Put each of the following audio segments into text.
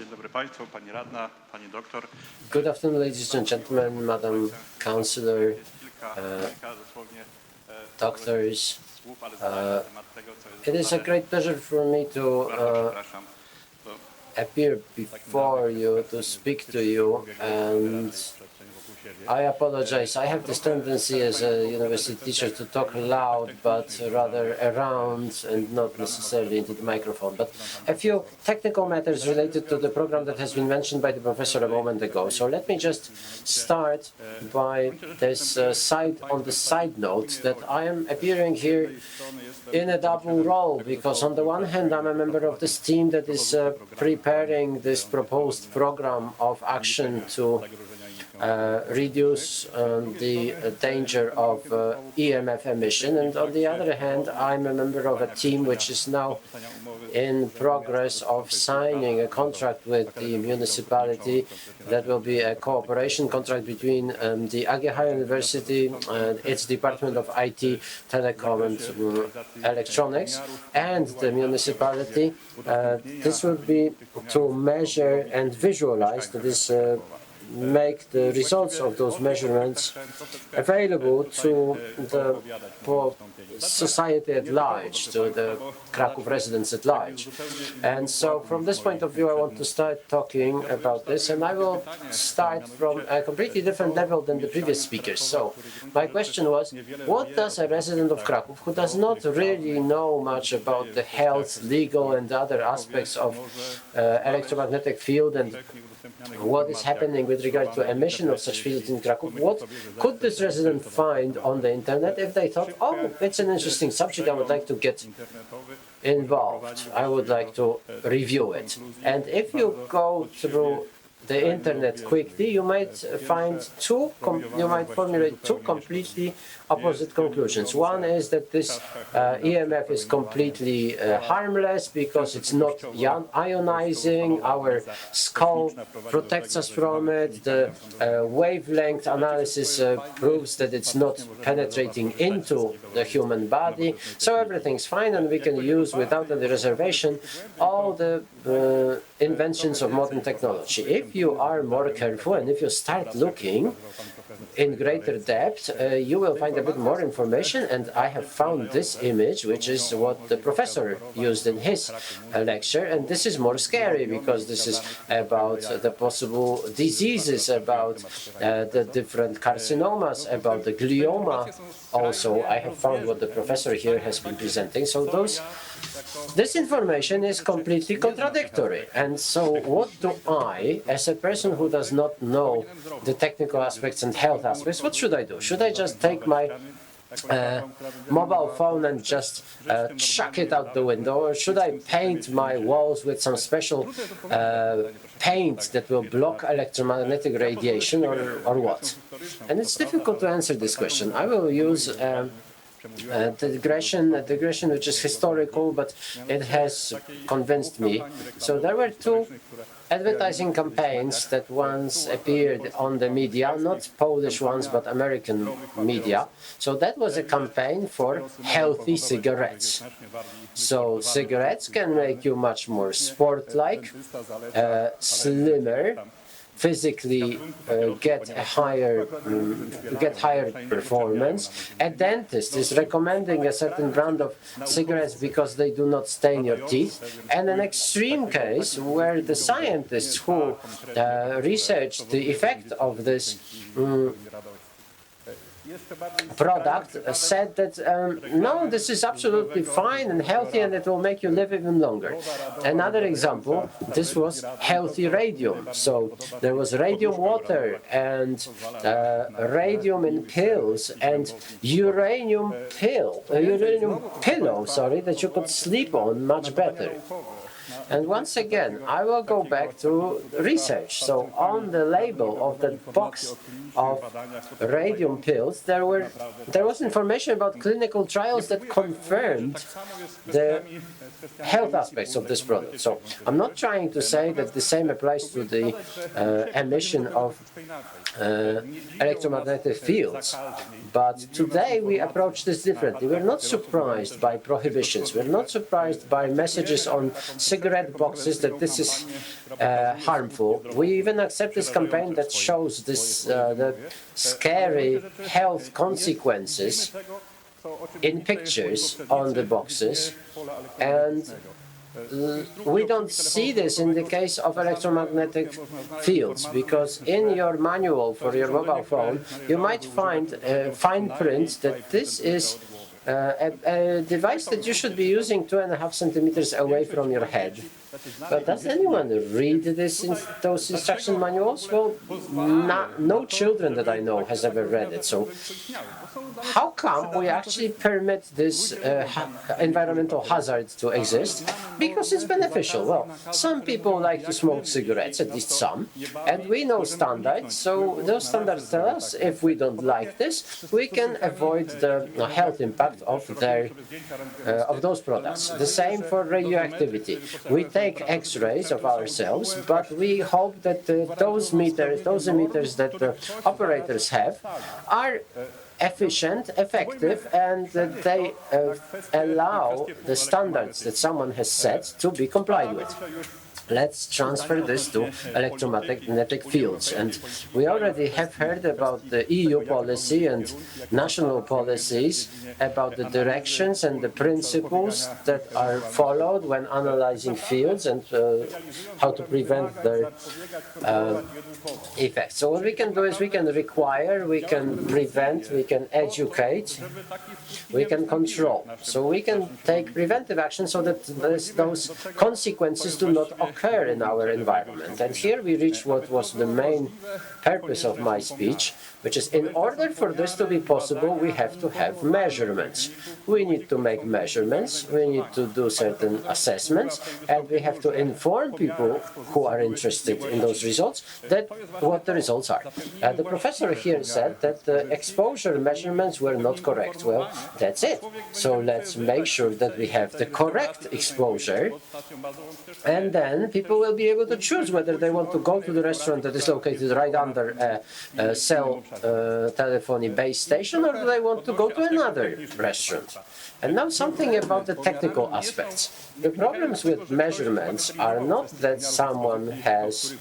Dzień dobry Państwu, Pani Radna, Pani Doktor. Good afternoon, ladies and gentlemen, Madam Councillor, doctors. It is a great pleasure for me to appear before you, to speak to you, and I apologize. I have this tendency as a university teacher to talk loud, but rather around and not necessarily into the microphone. But a few technical matters related to the program that has been mentioned by the professor a moment ago. So let me just start by this on the side note that I am appearing here in a double role, because on the one hand I'm a member of this team that is preparing this proposed program of action to reduce the danger of EMF emission, and on the other hand I'm a member of a team which is now in progress of signing a contract with the municipality that will be a cooperation contract between the AGH University, its Department of IT, Telecom and Electronics, and the municipality. This will be to measure and visualize, that is, make the results of those measurements available to the society at large, to the Krakow residents at large. And so from this point of view I want to start talking about this, and I will start from a completely different level than the previous speakers. So my question was, what does a resident of Krakow, who does not really know much about the health, legal and other aspects of electromagnetic field and what is happening with regard to emission of such fields in Krakow, what could this resident find on the internet if they thought, oh, it's an interesting subject, I would like to get involved, I would like to review it. And if you go through the internet quickly, you might formulate two completely opposite conclusions. One is that this EMF is completely harmless because it's not ionizing, our skull protects us from it, the wavelength analysis proves that it's not penetrating into the human body, so everything's fine and we can use without any reservation all the inventions of modern technology. If you are more careful and if you start looking in greater depth, you will find a bit more information, and I have found this image, which is what the professor used in his lecture, and this is more scary because this is about the possible diseases, about the different carcinomas, about the glioma. Also, I have found what the professor here has been presenting. So this information is completely contradictory. And so what do I, as a person who does not know the technical aspects and health aspects, what should I do? Should I just take my mobile phone and just chuck it out the window, or should I paint my walls with some special paint that will block electromagnetic radiation, or what? And it's difficult to answer this question. I will use the digression which is historical, but it has convinced me. So there were two advertising campaigns that once appeared on the media, not Polish ones, but American media. So that was a campaign for healthy cigarettes. So cigarettes can make you much more sport-like, slimmer, physically get higher performance. A dentist is recommending a certain brand of cigarettes because they do not stain your teeth. And an extreme case where the scientists who researched the effect of this product said that no, this is absolutely fine and healthy and it will make you live even longer. Another example, this was healthy radium. So there was radium water and radium in pills and uranium pillow, that you could sleep on much better. And once again, I will go back to research. So on the label of the box of radium pills, there was information about clinical trials that confirmed the health aspects of this product. So I'm not trying to say that the same applies to the emission of electromagnetic fields. But today we approach this differently. We're not surprised by prohibitions. We're not surprised by messages on cigarettes cigarette boxes, that this is harmful. We even accept this campaign that shows this the scary health consequences in pictures on the boxes, and we don't see this in the case of electromagnetic fields, because in your manual for your mobile phone you might find fine print that this is a device that you should be using 2.5 centimeters away from your head. But does anyone read those instruction manuals? Well, no children that I know has ever read it. So how come we actually permit this environmental hazard to exist? Because it's beneficial. Well, some people like to smoke cigarettes, at least some, and we know standards. So those standards tell us if we don't like this, we can avoid the health impact of those products. The same for radioactivity. We take X-rays of ourselves, but we hope that those emitters that the operators have are efficient, effective, and that they allow the standards that someone has set to be complied with. Let's transfer this to electromagnetic fields. And we already have heard about the EU policy and national policies about the directions and the principles that are followed when analyzing fields and how to prevent their effects. So what we can do is we can require, we can prevent, we can educate, we can control. So we can take preventive action so that those consequences do not occur in our environment. And here we reach what was the main purpose of my speech, which is in order for this to be possible, we have to have measurements. We need to make measurements, we need to do certain assessments, and we have to inform people who are interested in those results that what the results are. The professor here said that the exposure measurements were not correct. Well, that's it. So let's make sure that we have the correct exposure, and then people will be able to choose whether they want to go to the restaurant that is located right under a cell telephony base station, or do they want to go to another restaurant. And now something about the technical aspects. The problems with measurements are not that someone has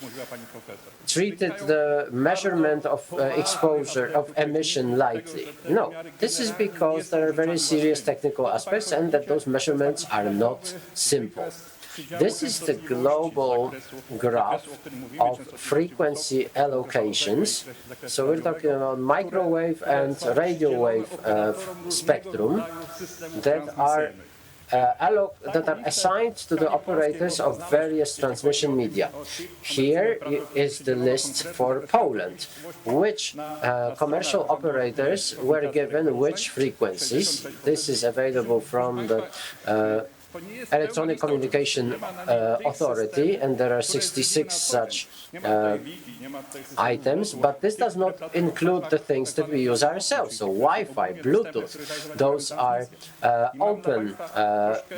treated the measurement of exposure, of emission lightly. No, this is because there are very serious technical aspects and that those measurements are not simple. This is the global graph of frequency allocations. So we're talking about microwave and radio wave spectrum that are assigned to the operators of various transmission media. Here is the list for Poland, which commercial operators were given which frequencies. This is available from the Electronic Communication Authority, and there are 66 such items, but this does not include the things that we use ourselves. So Wi-Fi, Bluetooth, those are open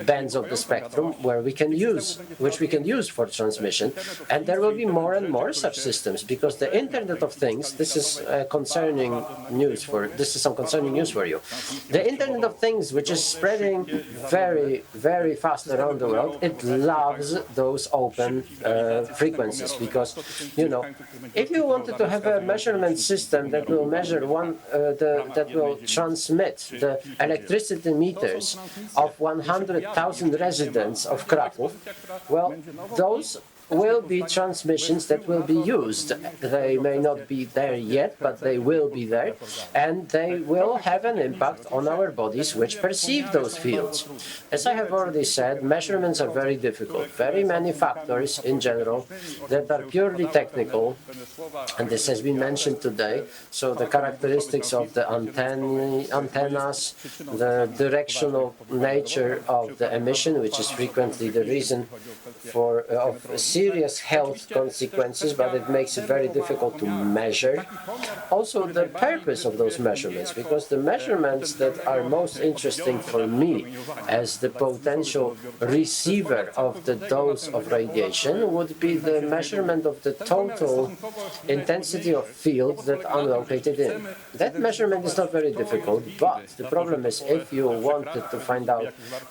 bands of the spectrum which we can use for transmission, and there will be more and more such systems, because the Internet of Things, this is some concerning news for you. The Internet of Things, which is spreading very, very fast around the world, it loves those open frequencies, because if you wanted to have a measurement system that will measure that will transmit the electricity meters of 100,000 residents of Krakow, well, those will be transmissions that will be used. They may not be there yet, but they will be there, and they will have an impact on our bodies which perceive those fields. As I have already said, measurements are very difficult. Very many factors in general that are purely technical, and this has been mentioned today. So the characteristics of the antennas, the directional nature of the emission, which is frequently the reason of serious health consequences, but it makes it very difficult to measure. Also, the purpose of those measurements, because the measurements that are most interesting for me as the potential receiver of the dose of radiation would be the measurement of the total intensity of field that I'm located in. That measurement is not very difficult, but the problem is if you wanted to find out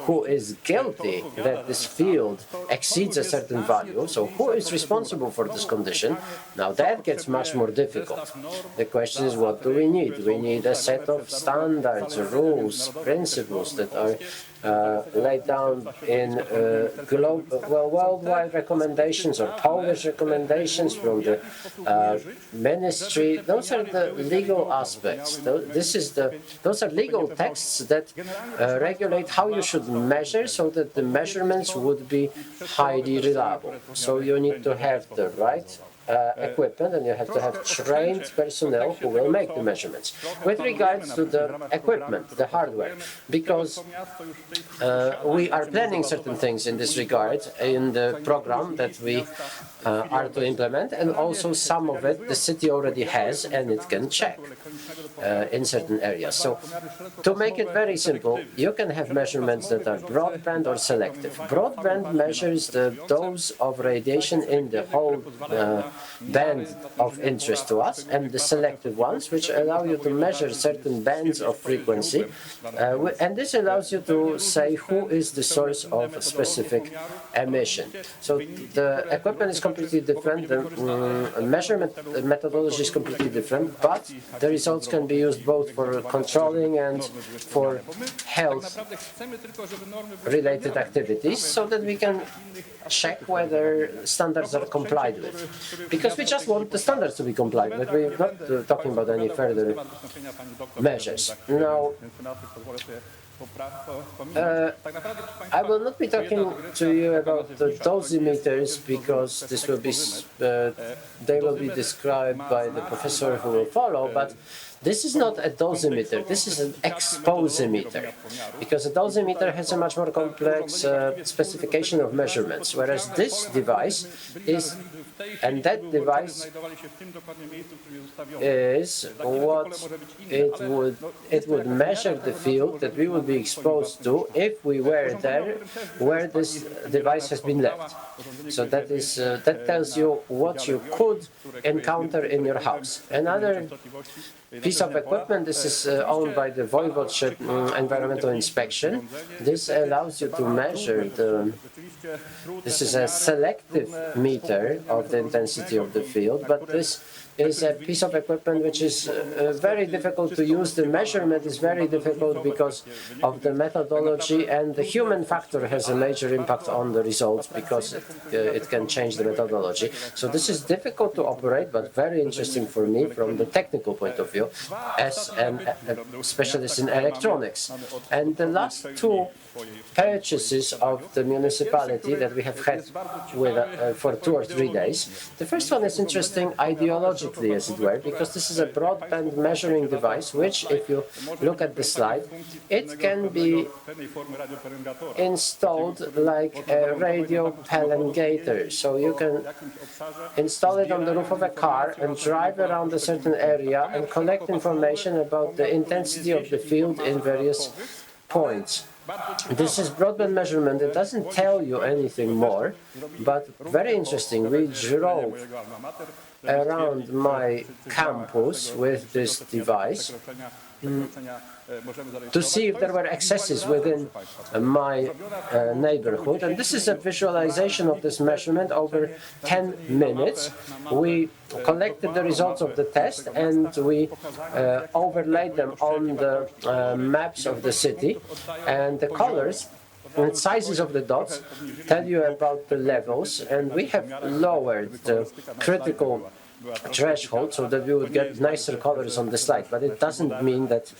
who is guilty that this field exceeds a certain value, so who is responsible for this condition, now that gets much more difficult. The question is, what do we need? We need a set of standards, rules, principles that are laid down in worldwide recommendations or Polish recommendations from the ministry. Those are the legal aspects. Those are legal texts that regulate how you should measure so that the measurements would be highly reliable. So you need to have the right equipment, and you have to have trained personnel who will make the measurements. With regards to the equipment, the hardware, because we are planning certain things in this regard in the program that we are to implement, and also some of it the city already has and it can check in certain areas. So to make it very simple, you can have measurements that are broadband or selective. Broadband measures the dose of radiation in the whole band of interest to us, and the selective ones, which allow you to measure certain bands of frequency, and this allows you to say who is the source of a specific emission. So the equipment is completely different, the measurement methodology is completely different, but the results can be used both for controlling and for health-related activities, so that we can check whether standards are complied with. Because we just want the standards to be complied with. We're not talking about any further measures. Now, I will not be talking to you about the dosimeters because this will be they will be described by the professor who will follow, but this is not a dosimeter, this is an exposimeter, because a dosimeter has a much more complex specification of measurements, whereas this device is, and that device is what it would measure the field that we would be exposed to if we were there where this device has been left. So that is that tells you what you could encounter in your house. Another piece of equipment, this is owned by the Voivodeship Environmental Inspection. This allows you to measure this is a selective meter of the intensity of the field, but this is a piece of equipment which is very difficult to use. The measurement is very difficult because of the methodology, and the human factor has a major impact on the results because it can change the methodology. So this is difficult to operate, but very interesting for me from the technical point of view as a specialist in electronics. And the last two purchases of the municipality that we have had with, for 2 or 3 days. The first one is interesting ideologically, as it were, because this is a broadband measuring device, which, if you look at the slide, it can be installed like a radio pelengator. So you can install it on the roof of a car and drive around a certain area and collect information about the intensity of the field in various points. This is broadband measurement. It doesn't tell you anything more, but very interesting. We drove around my campus with this device to see if there were excesses within my neighborhood. And this is a visualization of this measurement over 10 minutes. We collected the results of the test and we overlaid them on the maps of the city, and the colors and sizes of the dots tell you about the levels, and we have lowered the critical threshold so that we would get nicer colors on the slide. But it doesn't mean that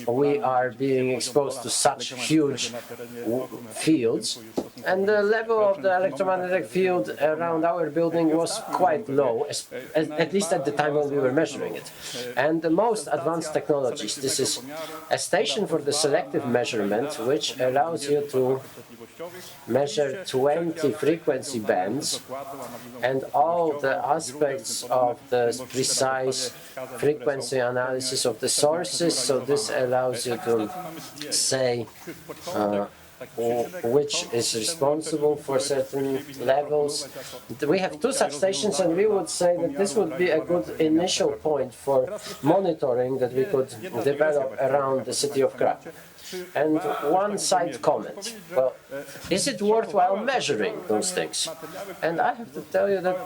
we are being exposed to such huge fields. And the level of the electromagnetic field around our building was quite low, at least at the time when we were measuring it. And the most advanced technologies, this is a station for the selective measurement, which allows you to measure 20 frequency bands and all the aspects of the precise frequency analysis of the sources. So this allows you to say which is responsible for certain levels. We have two such stations, and we would say that this would be a good initial point for monitoring that we could develop around the city of Krakow. And one side comment, well, is it worthwhile measuring those things? And I have to tell you that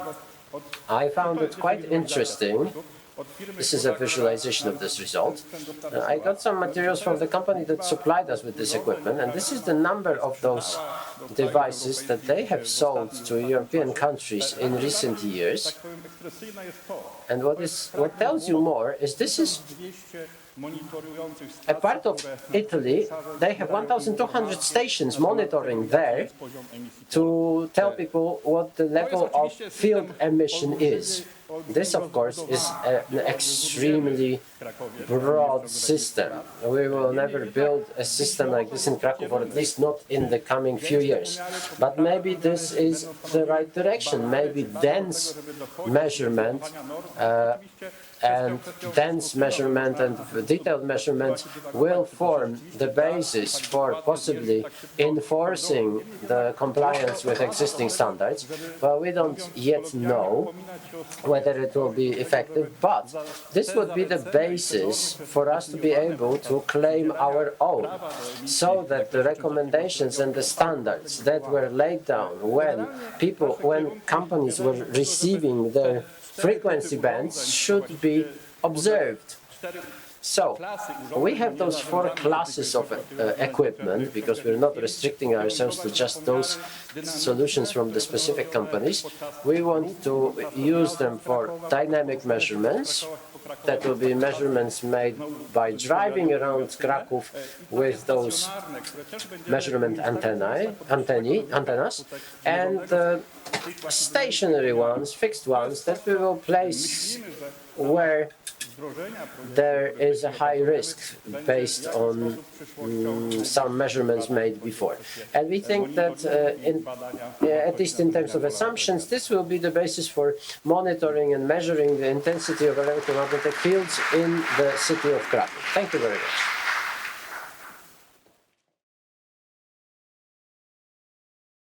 I found it quite interesting. This is a visualization of this result. I got some materials from the company that supplied us with this equipment, and this is the number of those devices that they have sold to European countries in recent years. And what tells you more is this is a part of Italy. They have 1,200 stations monitoring there to tell people what the level of field emission is. This, of course, is an extremely broad system. We will never build a system like this in Krakow, or at least not in the coming few years. But maybe this is the right direction. Maybe dense measurement and detailed measurement will form the basis for possibly enforcing the compliance with existing standards. Well, we don't yet know whether it will be effective, but this would be the basis for us to be able to claim our own, so that the recommendations and the standards that were laid down when companies were receiving their frequency bands should be observed. So, we have those 4 classes of equipment, because we're not restricting ourselves to just those solutions from the specific companies. We want to use them for dynamic measurements. That will be measurements made by driving around Krakow with those measurement antennas, and stationary ones, fixed ones, that we will place where there is a high risk based on some measurements made before. And we think that, at least in terms of assumptions, this will be the basis for monitoring and measuring the intensity of electromagnetic fields in the city of Krakow. Thank you very much.